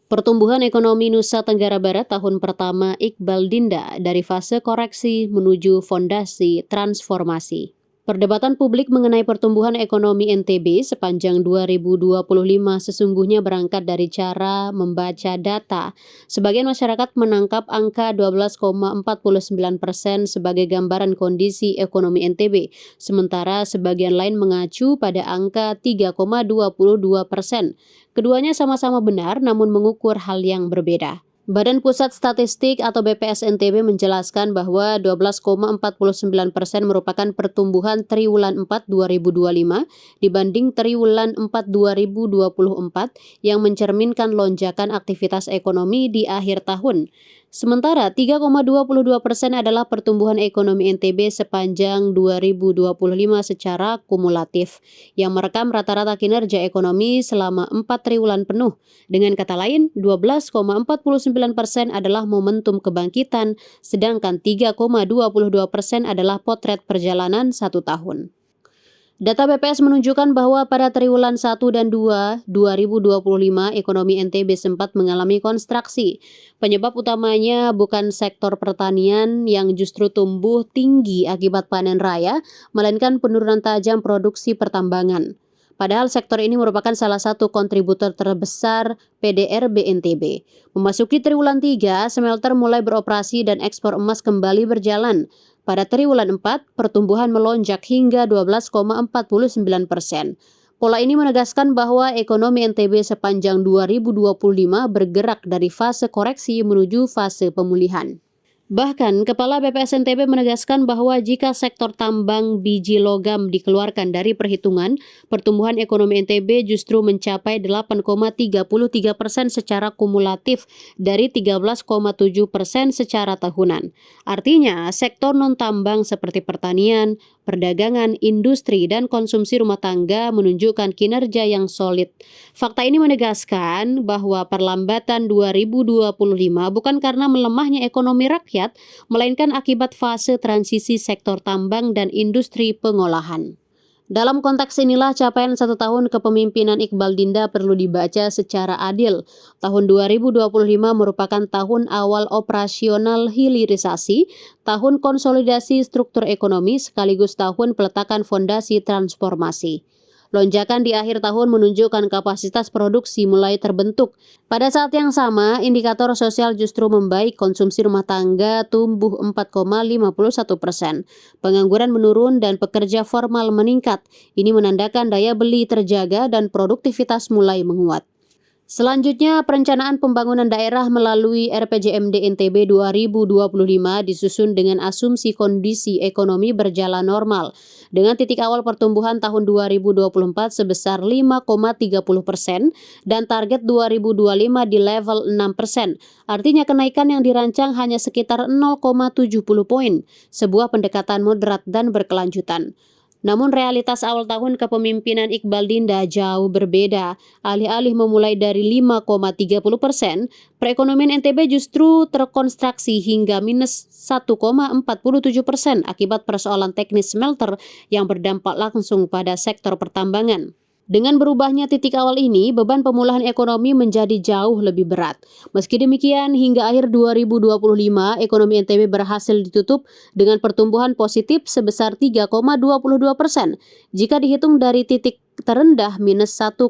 Pertumbuhan ekonomi Nusa Tenggara Barat tahun pertama Iqbal Dinda dari fase koreksi menuju fondasi transformasi. Perdebatan publik mengenai pertumbuhan ekonomi NTB sepanjang 2025 sesungguhnya berangkat dari cara membaca data. Sebagian masyarakat menangkap angka 12,49% sebagai gambaran kondisi ekonomi NTB, sementara sebagian lain mengacu pada angka 3,22%. Keduanya sama-sama benar namun mengukur hal yang berbeda. Badan Pusat Statistik atau BPS NTB menjelaskan bahwa 12,49% merupakan pertumbuhan triwulan 4 2025 dibanding triwulan 4 2024 yang mencerminkan lonjakan aktivitas ekonomi di akhir tahun. Sementara 3,22% adalah pertumbuhan ekonomi NTB sepanjang 2025 secara kumulatif yang merekam rata-rata kinerja ekonomi selama 4 triwulan penuh. Dengan kata lain, 12,49% adalah momentum kebangkitan, sedangkan 3,22% adalah potret perjalanan 1 tahun. Data BPS menunjukkan bahwa pada triwulan 1 dan 2 2025 ekonomi NTB sempat mengalami kontraksi. Penyebab utamanya bukan sektor pertanian yang justru tumbuh tinggi akibat panen raya, melainkan penurunan tajam produksi pertambangan. Padahal sektor ini merupakan salah satu kontributor terbesar PDRB NTB. Memasuki triwulan 3, smelter mulai beroperasi dan ekspor emas kembali berjalan. Pada triwulan 4, pertumbuhan melonjak hingga 12,49%. Pola ini menegaskan bahwa ekonomi NTB sepanjang 2025 bergerak dari fase koreksi menuju fase pemulihan. Bahkan, Kepala BPS NTB menegaskan bahwa jika sektor tambang biji logam dikeluarkan dari perhitungan, pertumbuhan ekonomi NTB justru mencapai 8,33% secara kumulatif dari 13,7% secara tahunan. Artinya, sektor non-tambang seperti pertanian, perdagangan, industri, dan konsumsi rumah tangga menunjukkan kinerja yang solid. Fakta ini menegaskan bahwa perlambatan 2025 bukan karena melemahnya ekonomi rakyat, melainkan akibat fase transisi sektor tambang dan industri pengolahan. Dalam konteks inilah capaian 1 tahun kepemimpinan Iqbal Dinda perlu dibaca secara adil. Tahun 2025 merupakan tahun awal operasional hilirisasi, tahun konsolidasi struktur ekonomi sekaligus tahun peletakan fondasi transformasi. Lonjakan di akhir tahun menunjukkan kapasitas produksi mulai terbentuk. Pada saat yang sama, indikator sosial justru membaik, konsumsi rumah tangga tumbuh 4,51%. Pengangguran menurun dan pekerja formal meningkat. Ini menandakan daya beli terjaga dan produktivitas mulai menguat. Selanjutnya, perencanaan pembangunan daerah melalui RPJMD NTB 2025 disusun dengan asumsi kondisi ekonomi berjalan normal, dengan titik awal pertumbuhan tahun 2024 sebesar 5,30% dan target 2025 di level 6%. Artinya kenaikan yang dirancang hanya sekitar 0,70 poin, sebuah pendekatan moderat dan berkelanjutan. Namun realitas awal tahun kepemimpinan Iqbal Dinda jauh berbeda. Alih-alih memulai dari 5,30%, perekonomian NTB justru terkonstruksi hingga minus 1,47% akibat persoalan teknis smelter yang berdampak langsung pada sektor pertambangan. Dengan berubahnya titik awal ini, beban pemulihan ekonomi menjadi jauh lebih berat. Meski demikian, hingga akhir 2025, ekonomi NTB berhasil ditutup dengan pertumbuhan positif sebesar 3,22%. Jika dihitung dari titik terendah minus 1,47%,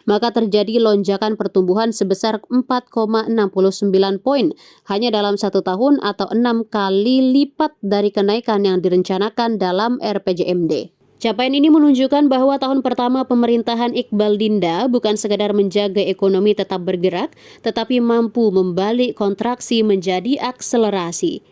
maka terjadi lonjakan pertumbuhan sebesar 4,69 poin hanya dalam 1 tahun atau 6 kali lipat dari kenaikan yang direncanakan dalam RPJMD. Capaian ini menunjukkan bahwa tahun pertama pemerintahan Iqbal Dinda bukan sekadar menjaga ekonomi tetap bergerak, tetapi mampu membalik kontraksi menjadi akselerasi.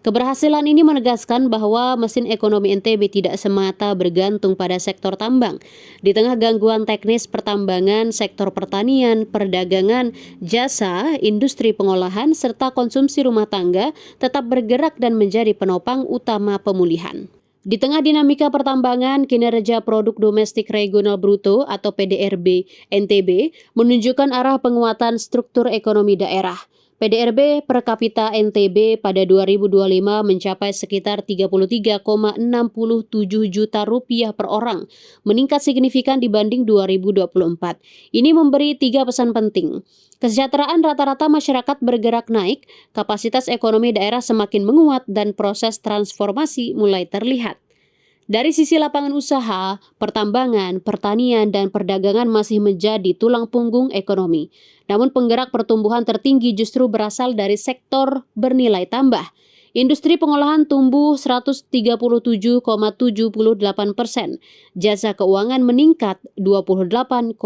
Keberhasilan ini menegaskan bahwa mesin ekonomi NTB tidak semata bergantung pada sektor tambang. Di tengah gangguan teknis pertambangan, sektor pertanian, perdagangan, jasa, industri pengolahan, serta konsumsi rumah tangga tetap bergerak dan menjadi penopang utama pemulihan. Di tengah dinamika pertambangan, kinerja produk domestik regional bruto atau PDRB NTB menunjukkan arah penguatan struktur ekonomi daerah. PDRB per kapita NTB pada 2025 mencapai sekitar 33,67 juta rupiah per orang, meningkat signifikan dibanding 2024. Ini memberi 3 pesan penting. Kesejahteraan rata-rata masyarakat bergerak naik, kapasitas ekonomi daerah semakin menguat, dan proses transformasi mulai terlihat. Dari sisi lapangan usaha, pertambangan, pertanian, dan perdagangan masih menjadi tulang punggung ekonomi. Namun penggerak pertumbuhan tertinggi justru berasal dari sektor bernilai tambah. Industri pengolahan tumbuh 137,78%, jasa keuangan meningkat 28,12%,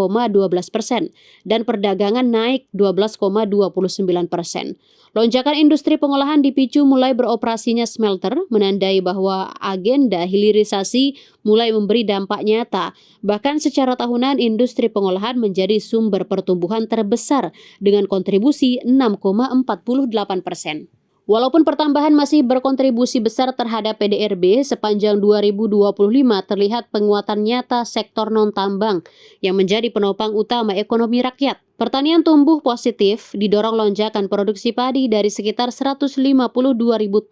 dan perdagangan naik 12,29%. Lonjakan industri pengolahan dipicu mulai beroperasinya smelter, menandai bahwa agenda hilirisasi mulai memberi dampak nyata. Bahkan secara tahunan industri pengolahan menjadi sumber pertumbuhan terbesar dengan kontribusi 6,48%. Walaupun pertambahan masih berkontribusi besar terhadap PDRB, sepanjang 2025 terlihat penguatan nyata sektor non-tambang yang menjadi penopang utama ekonomi rakyat. Pertanian tumbuh positif, didorong lonjakan produksi padi dari sekitar 152.000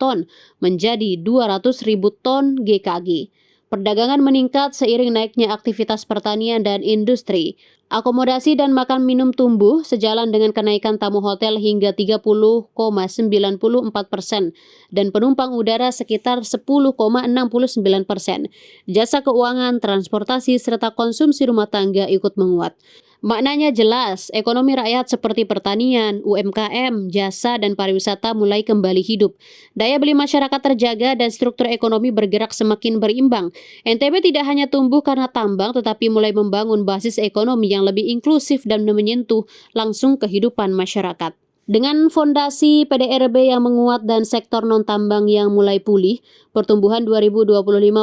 ton menjadi 200.000 ton GKG. Perdagangan meningkat seiring naiknya aktivitas pertanian dan industri. Akomodasi dan makan minum tumbuh sejalan dengan kenaikan tamu hotel hingga 30,94% dan penumpang udara sekitar 10,69%. Jasa keuangan, transportasi, serta konsumsi rumah tangga ikut menguat. Maknanya jelas, ekonomi rakyat seperti pertanian, UMKM, jasa, dan pariwisata mulai kembali hidup. Daya beli masyarakat terjaga dan struktur ekonomi bergerak semakin berimbang. NTB tidak hanya tumbuh karena tambang, tetapi mulai membangun basis ekonomi yang lebih inklusif dan menyentuh langsung kehidupan masyarakat. Dengan fondasi PDRB yang menguat dan sektor non-tambang yang mulai pulih, pertumbuhan 2025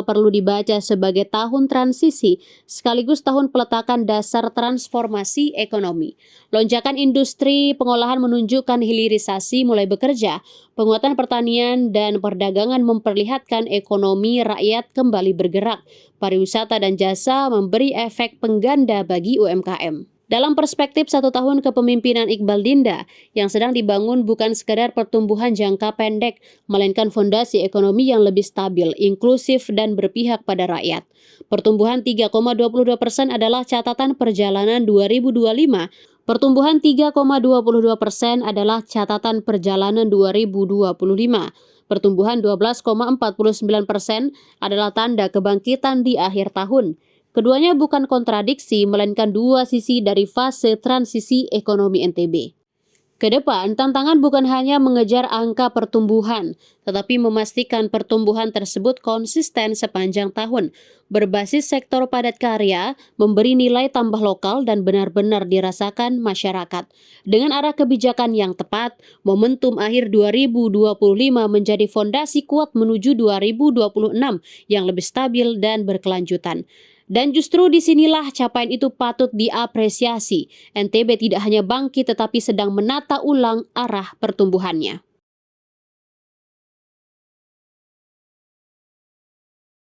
perlu dibaca sebagai tahun transisi sekaligus tahun peletakan dasar transformasi ekonomi. Lonjakan industri pengolahan menunjukkan hilirisasi mulai bekerja, penguatan pertanian dan perdagangan memperlihatkan ekonomi rakyat kembali bergerak, pariwisata dan jasa memberi efek pengganda bagi UMKM. Dalam perspektif 1 tahun kepemimpinan Iqbal Dinda, yang sedang dibangun bukan sekadar pertumbuhan jangka pendek, melainkan fondasi ekonomi yang lebih stabil, inklusif, dan berpihak pada rakyat. Pertumbuhan 3,22% adalah catatan perjalanan 2025. Pertumbuhan 3,22% adalah catatan perjalanan 2025. Pertumbuhan 12,49% adalah tanda kebangkitan di akhir tahun. Keduanya bukan kontradiksi, melainkan dua sisi dari fase transisi ekonomi NTB. Kedepan, tantangan bukan hanya mengejar angka pertumbuhan, tetapi memastikan pertumbuhan tersebut konsisten sepanjang tahun, berbasis sektor padat karya, memberi nilai tambah lokal dan benar-benar dirasakan masyarakat. Dengan arah kebijakan yang tepat, momentum akhir 2025 menjadi fondasi kuat menuju 2026 yang lebih stabil dan berkelanjutan. Dan justru disinilah capaian itu patut diapresiasi. NTB tidak hanya bangkit tetapi sedang menata ulang arah pertumbuhannya.